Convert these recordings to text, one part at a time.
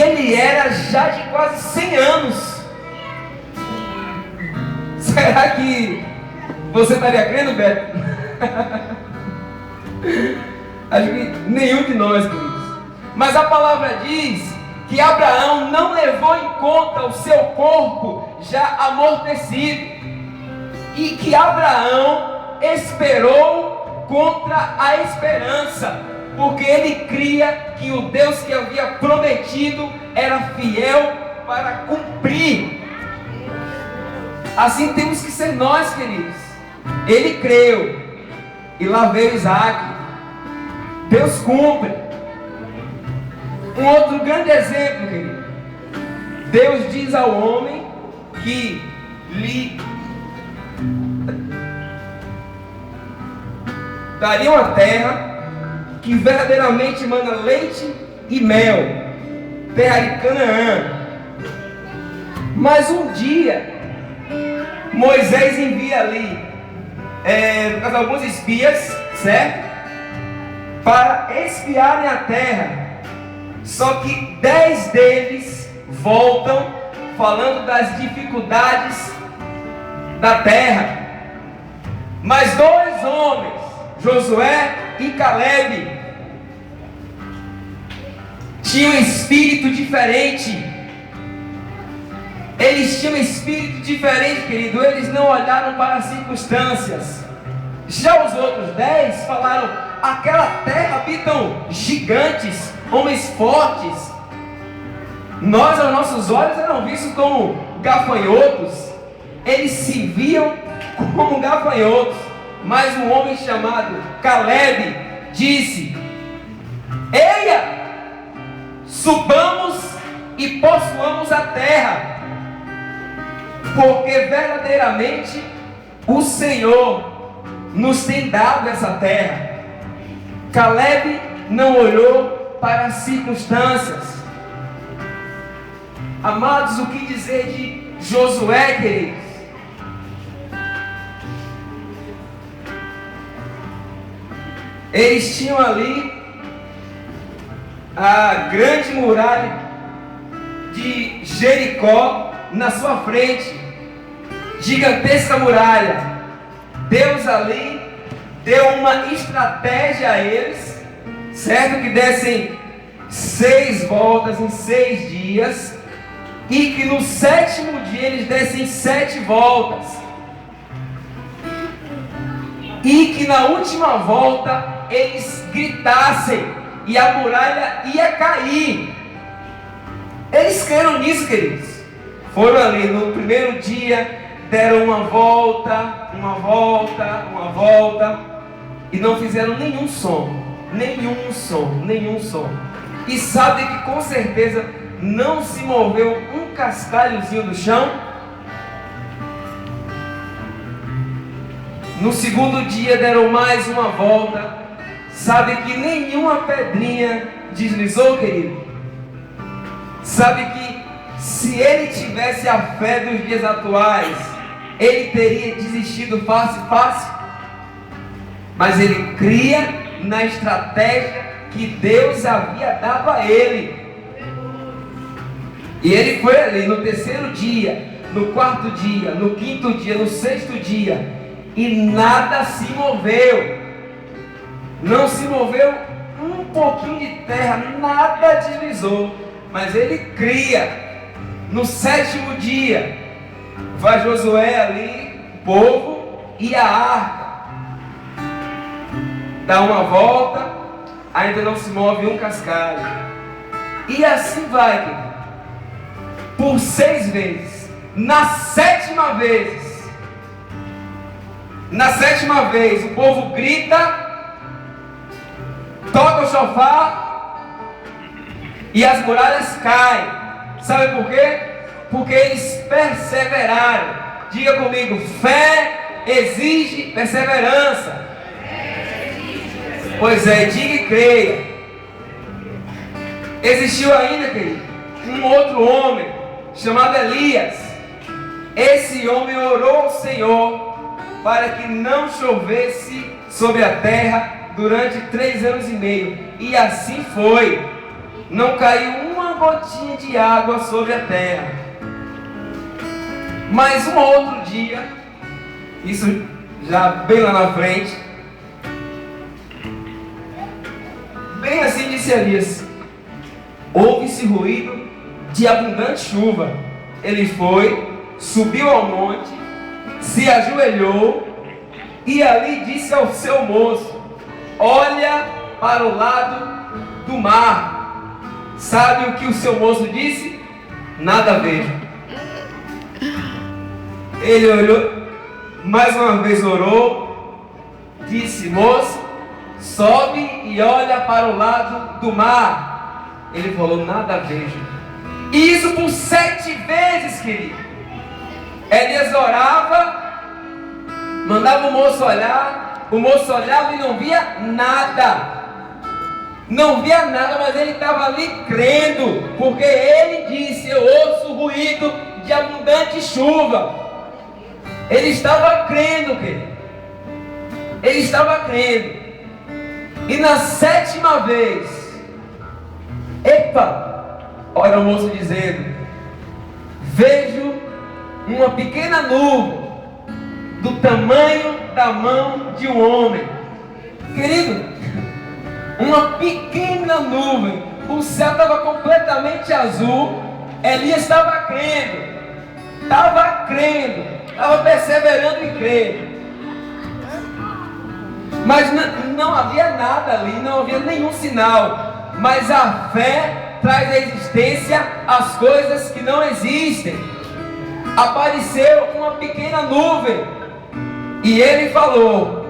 ele era já de quase 100 anos. Será que você estaria crendo, Beto? Acho que nenhum de nós, queridos. Mas a palavra diz que Abraão não levou em conta o seu corpo já amortecido, e que Abraão esperou contra a esperança, porque ele cria que o Deus que havia prometido era fiel para cumprir. Assim temos que ser nós, queridos. Ele creu, e lá veio Isaac. Deus cumpre. Um outro grande exemplo, querido. Deus diz ao homem que lhe daria uma terra que verdadeiramente manda leite e mel, terra de Canaã. Mas um dia Moisés envia ali alguns espias, certo? Para espiarem a terra. Só que 10 deles voltam falando das dificuldades da terra. Mas 2 homens, Josué e Caleb, tinham um espírito diferente. Eles tinham um espírito diferente, querido. Eles não olharam para as circunstâncias. Já os outros 10 falaram: aquela terra habitam gigantes, homens fortes. Nós, aos nossos olhos, eram vistos como gafanhotos. Eles se viam como gafanhotos. Mas um homem chamado Caleb disse: eia, subamos e possuamos a terra, porque verdadeiramente o Senhor nos tem dado essa terra. Caleb não olhou para as circunstâncias. Amados, o que dizer de Josué, queridos? Eles tinham ali a grande muralha de Jericó na sua frente, gigantesca muralha. Deus ali deu uma estratégia a eles, certo? Que dessem 6 voltas em 6 dias, e que no 7º dia eles dessem 7 voltas, e que na última volta eles gritassem e a muralha ia cair. Eles creram nisso, queridos. Foram ali no primeiro dia, deram uma volta, e não fizeram nenhum som. E sabe que com certeza não se moveu um cascalhozinho do chão? No segundo dia deram mais uma volta. Sabe que nenhuma pedrinha deslizou, querido? Sabe que se ele tivesse a fé dos dias atuais, ele teria desistido fácil? Mas ele cria na estratégia que Deus havia dado a ele. E ele foi ali no 3º dia, no 4º dia, no 5º dia, no 6º dia, e nada se moveu. Não se moveu um pouquinho de terra, nada deslizou. Mas ele cria. No 7º dia, vai Josué ali, o povo e a arca. Dá uma volta, ainda não se move um cascalho. E assim vai, querido, por 6 vezes. Na 7ª vez, o povo grita, toca o chofar e as muralhas caem. Sabe por quê? Porque eles perseveraram. Diga comigo: fé exige perseverança. Pois é, diga e creia. Existiu ainda, querido, um outro homem chamado Elias. Esse homem orou ao Senhor para que não chovesse sobre a terra durante 3 anos e meio. E assim foi. Não caiu uma gotinha de água sobre a terra. Mas um outro dia, isso já bem lá na frente, bem assim disse Elias, houve-se ruído de abundante chuva. Ele foi, subiu ao monte, se ajoelhou e ali disse ao seu moço: olha para o lado do mar. Sabe o que o seu moço disse? Nada vejo. Ele olhou, mais uma vez orou, disse: moço, sobe e olha para o lado do mar. Ele falou: nada vejo. E isso por 7 vezes, querido. Elias orava, mandava o moço olhar, o moço olhava e não via nada. Não via nada, mas ele estava ali crendo, porque ele disse: eu ouço o ruído de abundante chuva. Ele estava crendo, querido. Ele estava crendo. E na 7ª vez, epa, olha o moço dizendo: vejo uma pequena nuvem do tamanho da mão de um homem. Querido, uma pequena nuvem. O céu estava completamente azul. Elias estava crendo. Estava perseverando em crer. Mas não havia nada ali, não havia nenhum sinal. Mas a fé traz à existência as coisas que não existem. Apareceu uma pequena nuvem, e ele falou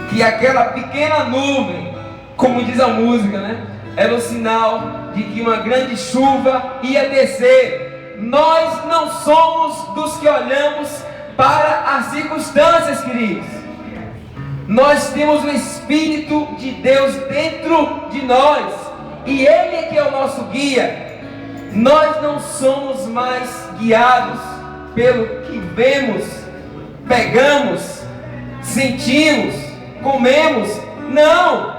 que aquela pequena nuvem, como diz a música, né, era o sinal de que uma grande chuva ia descer. Nós não somos dos que olhamos para as circunstâncias, queridos. Nós temos o Espírito de Deus dentro de nós, e Ele é que é o nosso guia. Nós não somos mais guiados pelo que vemos, pegamos, sentimos, comemos. Não,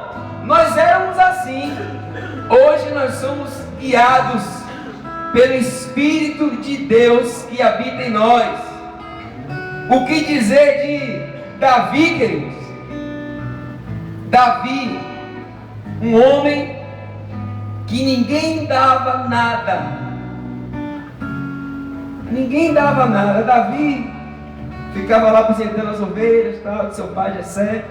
nós éramos assim. Hoje nós somos guiados pelo Espírito de Deus que habita em nós. O que dizer de Davi, queridos? Davi, um homem que ninguém dava nada. Ninguém dava nada. Davi ficava lá apresentando as ovelhas, tal, de seu pai Jessé.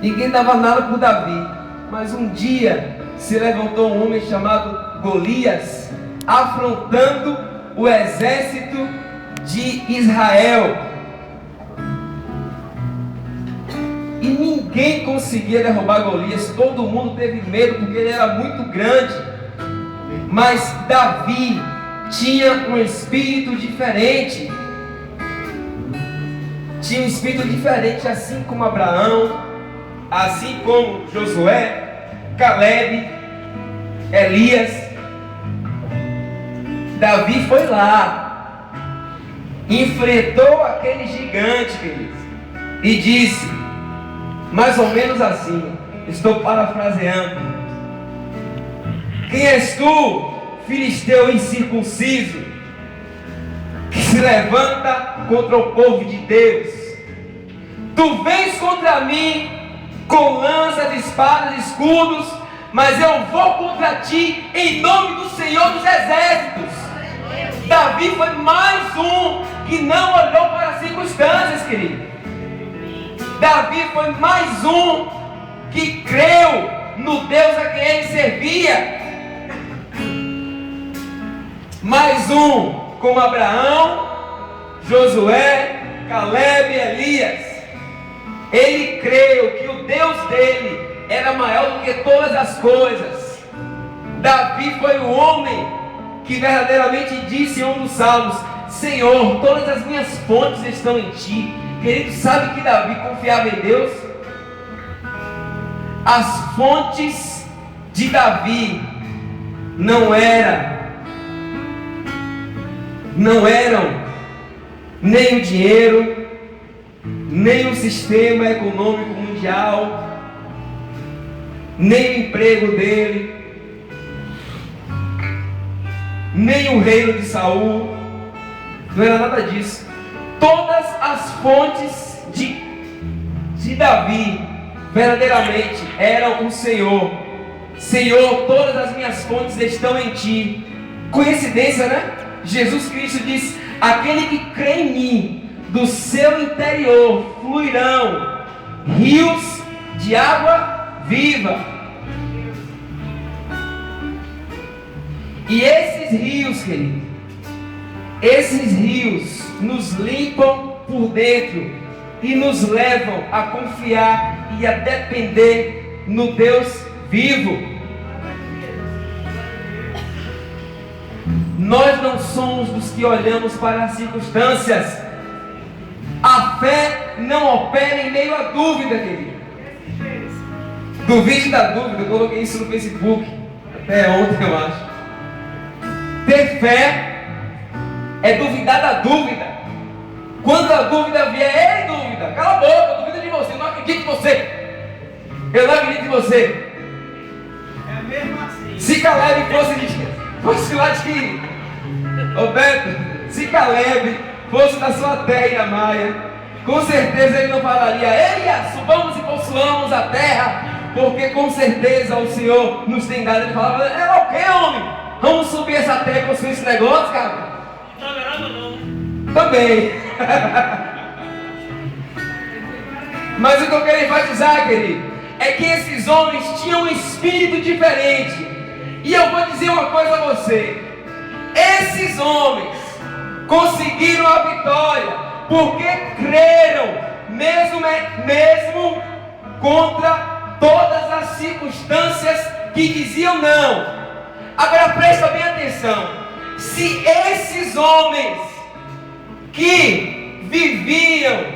Ninguém dava nada por Davi. Mas um dia se levantou um homem chamado Golias, afrontando o exército de Israel. E ninguém conseguia derrubar Golias. Todo mundo teve medo porque ele era muito grande. Mas Davi tinha um espírito diferente. Tinha um espírito diferente, assim como Abraão, assim como Josué, Caleb, Elias. Davi foi lá, enfrentou aquele gigante, queridos, e disse, mais ou menos assim, estou parafraseando: quem és tu, filisteu incircunciso, que se levanta contra o povo de Deus? Tu vens contra mim com lanças, espadas, escudos, mas eu vou contra ti em nome do Senhor dos Exércitos. Davi foi mais um que não olhou para as circunstâncias, querido. Davi foi mais um que creu no Deus a quem ele servia. Mais um, como Abraão, Josué, Caleb e Elias. Ele creu que o Deus dele era maior do que todas as coisas. Davi foi o homem que verdadeiramente disse em um dos salmos: Senhor, todas as minhas fontes estão em ti. Querido, sabe que Davi confiava em Deus? As fontes de Davi não eram nem o dinheiro, nem o sistema econômico mundial. nem o emprego dele, nem o reino de Saul, não era nada disso. Todas as fontes de Davi verdadeiramente eram o Senhor. Senhor, todas as minhas fontes estão em ti. Coincidência, né? Jesus Cristo diz: aquele que crê em mim, do seu interior fluirão rios de água viva. E esses rios, querido, esses rios nos limpam por dentro e nos levam a confiar e a depender no Deus vivo. Nós não somos dos que olhamos para as circunstâncias. A fé não opera em meio à dúvida, querido. Duvide da dúvida, eu coloquei isso no Facebook até ontem, eu acho. Ter fé é duvidar da dúvida. Quando a dúvida vier, ei dúvida, cala a boca, eu duvido de você, eu não acredito em você. Eu não acredito em você. É mesmo assim. Se Caleb fosse lá de Roberto, se Caleb fosse da sua terra Iramaia, com certeza ele não falaria: eia, subamos e possuamos a terra, porque com certeza o Senhor nos tem dado. Ele falava: é o que, homem? Vamos subir essa terra e construir esse negócio, cara? Não está verando não. Também. Mas o que eu quero enfatizar, querido, é que esses homens tinham um espírito diferente. E eu vou dizer uma coisa a você: esses homens conseguiram a vitória porque creram, mesmo contra todas as circunstâncias que diziam não. Agora presta bem atenção: se esses homens que viviam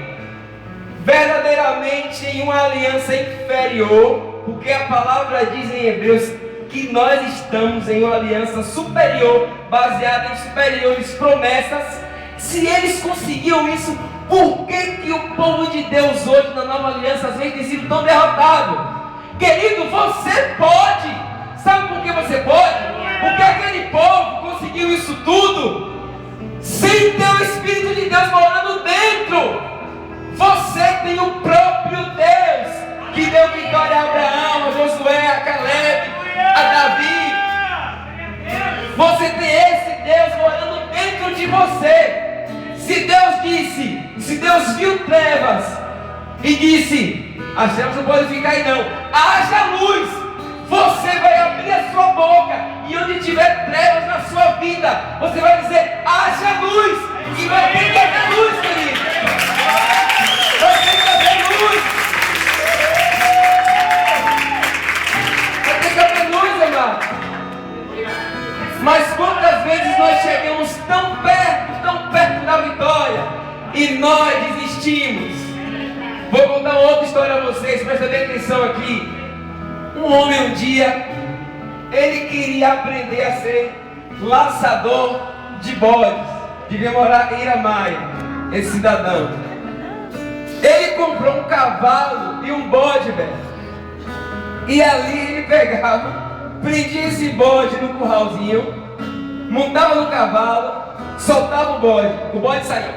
verdadeiramente em uma aliança inferior, porque a palavra diz em Hebreus que nós estamos em uma aliança superior, baseada em superiores promessas. Se eles conseguiam isso, por que o povo de Deus hoje na nova aliança às vezes tem sido tão derrotado? Querido, você pode. Sabe por que você pode? Porque aquele povo conseguiu isso tudo sem ter o Espírito de Deus morando dentro. Você tem o próprio Deus que deu vitória a Abraão, a Josué, a Caleb, a Davi. Você tem esse Deus morando dentro de você. Se Deus viu trevas e disse: as trevas não podem ficar aí não, haja luz, você vai abrir a sua boca, e onde tiver trevas na sua vida, você vai dizer: haja luz, e vai ter que haver luz, querido. Vai ter que haver luz. Vai ter que haver luz, amado. Mas quantas vezes nós chegamos tão perto da vitória e nós desistimos? Vou contar uma outra história a vocês, prestem bem atenção aqui. Um homem um dia, ele queria aprender a ser laçador de bodes. Devia morar em Iramaia, esse cidadão. Ele comprou um cavalo e um bode, velho. E ali ele pegava, prendia esse bode no curralzinho, montava no cavalo, soltava o bode saía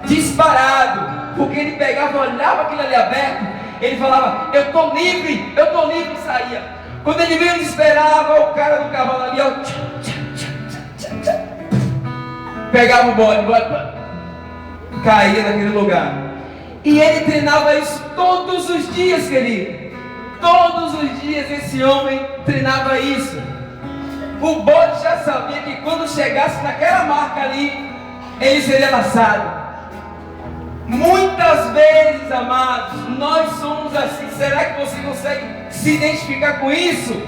disparado, porque ele pegava, olhava aquilo ali aberto, ele falava: eu estou livre, e saía. Quando ele meio desesperava, o cara do cavalo ali, ó, pegava o bode caía naquele lugar. E ele treinava isso todos os dias, querido. Todos os dias esse homem treinava isso. O bode já sabia que quando chegasse naquela marca ali, ele seria laçado. Muitas vezes, amados, nós somos assim. Será que você consegue se identificar com isso?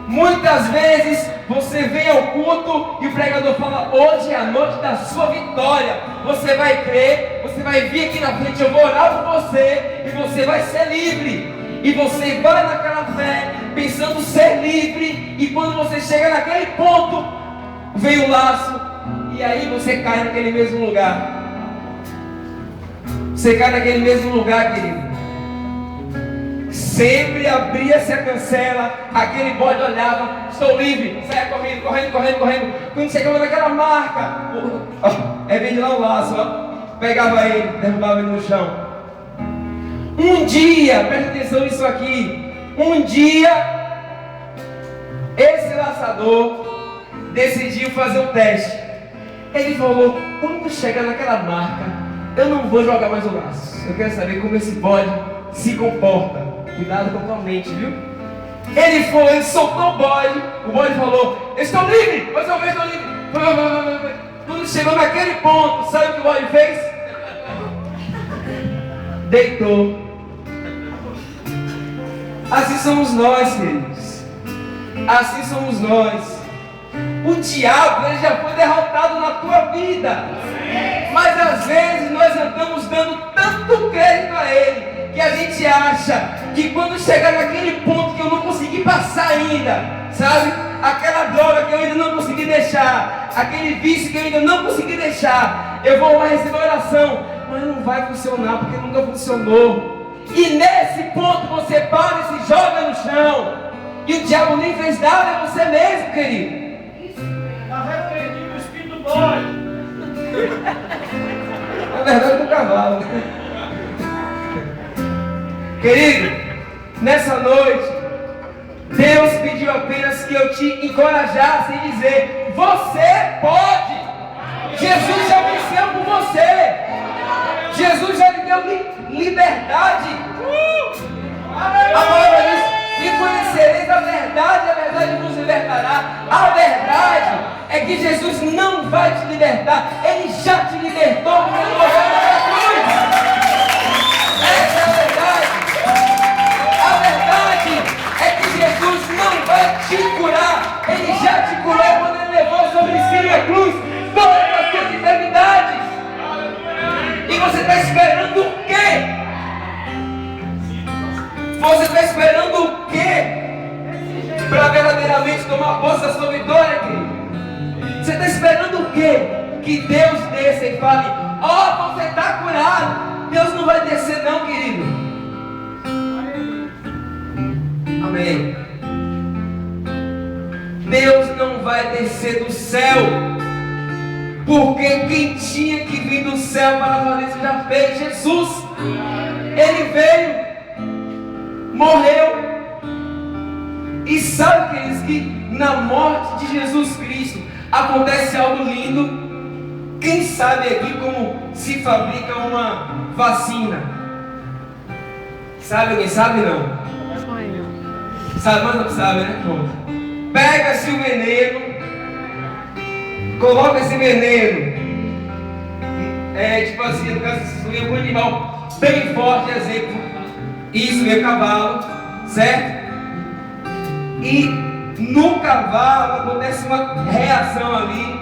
Muitas vezes você vem ao culto e o pregador fala: hoje é a noite da sua vitória. Você vai crer, você vai vir aqui na frente, eu vou orar por você e você vai ser livre. E você vai naquela fé, pensando ser livre, e quando você chega naquele ponto, vem o laço, e aí você cai naquele mesmo lugar. Você cai naquele mesmo lugar, querido. Sempre abria-se a cancela, aquele bode olhava, estou livre, saia correndo, correndo, correndo, correndo. Quando chegava naquela marca, vem de lá o laço, pegava ele, derrubava ele no chão. Um dia, presta atenção nisso aqui, um dia, esse laçador decidiu fazer um teste. Ele falou, quando chegar naquela marca, eu não vou jogar mais o laço. Eu quero saber como esse bode se comporta. Cuidado com a tua mente, viu? Ele foi, ele soltou o bode falou, eu estou livre, mais uma vez estou livre. Quando chegou naquele ponto, sabe o que o bode fez? Deitou. Assim somos nós, queridos. Assim somos nós. O diabo, ele já foi derrotado na tua vida. Mas às vezes nós andamos dando tanto crédito a ele, que a gente acha que quando chegar naquele ponto que eu não consegui passar ainda, sabe? Aquela droga que eu ainda não consegui deixar, aquele vício que eu ainda não consegui deixar, eu vou lá receber oração, mas não vai funcionar porque nunca funcionou. E nesse ponto você para e se joga no chão, e o diabo nem fez nada, é você mesmo, querido. Está repreendido o espírito do bode. Na verdade, do cavalo. Querido, nessa noite, Deus pediu apenas que eu te encorajasse e dizer: você pode. Jesus já venceu por você. Jesus já lhe deu liberdade. A palavra diz: e conhecereis a verdade vos libertará. A verdade é que Jesus não vai te libertar, Ele já te libertou porque Ele morreu na cruz. Essa é a verdade. A verdade é que Jesus não vai te curar, Ele já te curou quando Ele levou sobre si a cruz todas as suas enfermidades. E você está esperando o quê? Você está esperando o quê para verdadeiramente tomar posse da sua vitória, querido? Você está esperando o quê? Que Deus desça e fale: ó, você está curado. Deus não vai descer não, querido. Amém. Deus não vai descer do céu, porque quem tinha que vir do céu para fazer isso já fez. Jesus. Ele veio, morreu. E sabe, queridos, que na morte de Jesus Cristo acontece algo lindo. Quem sabe aqui como se fabrica uma vacina? Sabe? Alguém sabe? Não? Sabe, mas não sabe, né? Pronto. Pega-se o veneno, coloca esse veneno, tipo assim, no caso, se um animal bem forte, exemplo, isso é cavalo, certo? E no cavalo acontece uma reação ali,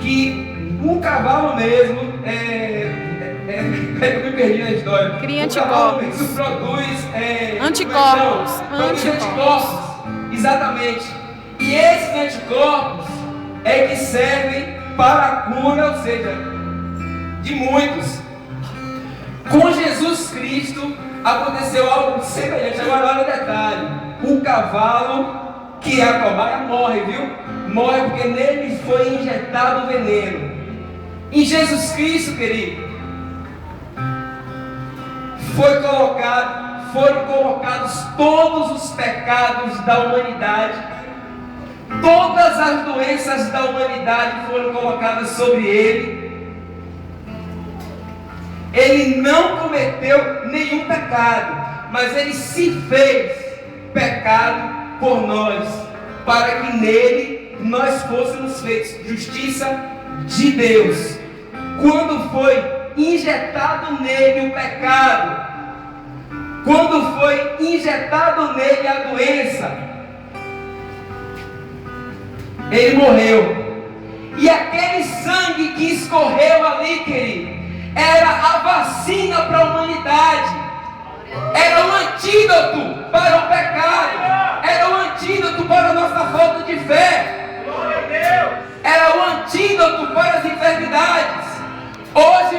que o cavalo mesmo, eu me perdi na história. Cria o cavalo anticorpos. mesmo produz Anticorpos. Anticorpos, exatamente. E esses anticorpos é que servem para a cura, ou seja, de muitos. Com Jesus Cristo aconteceu algo semelhante. Agora olha o detalhe: o cavalo que é a cobaia morre, viu? Morre porque nele foi injetado o veneno. Em Jesus Cristo, querido, foram colocados todos os pecados da humanidade. Todas as doenças da humanidade foram colocadas sobre ele. Ele não cometeu nenhum pecado, mas ele se fez pecado por nós, para que nele nós fôssemos feitos justiça de Deus. Quando foi injetado nele o pecado, quando foi injetado nele a doença, ele morreu. E aquele sangue que escorreu ali, querido, era a vacina para a humanidade. Era o antídoto para o pecado. Era o antídoto para a nossa falta de fé. Era o antídoto para as enfermidades. Hoje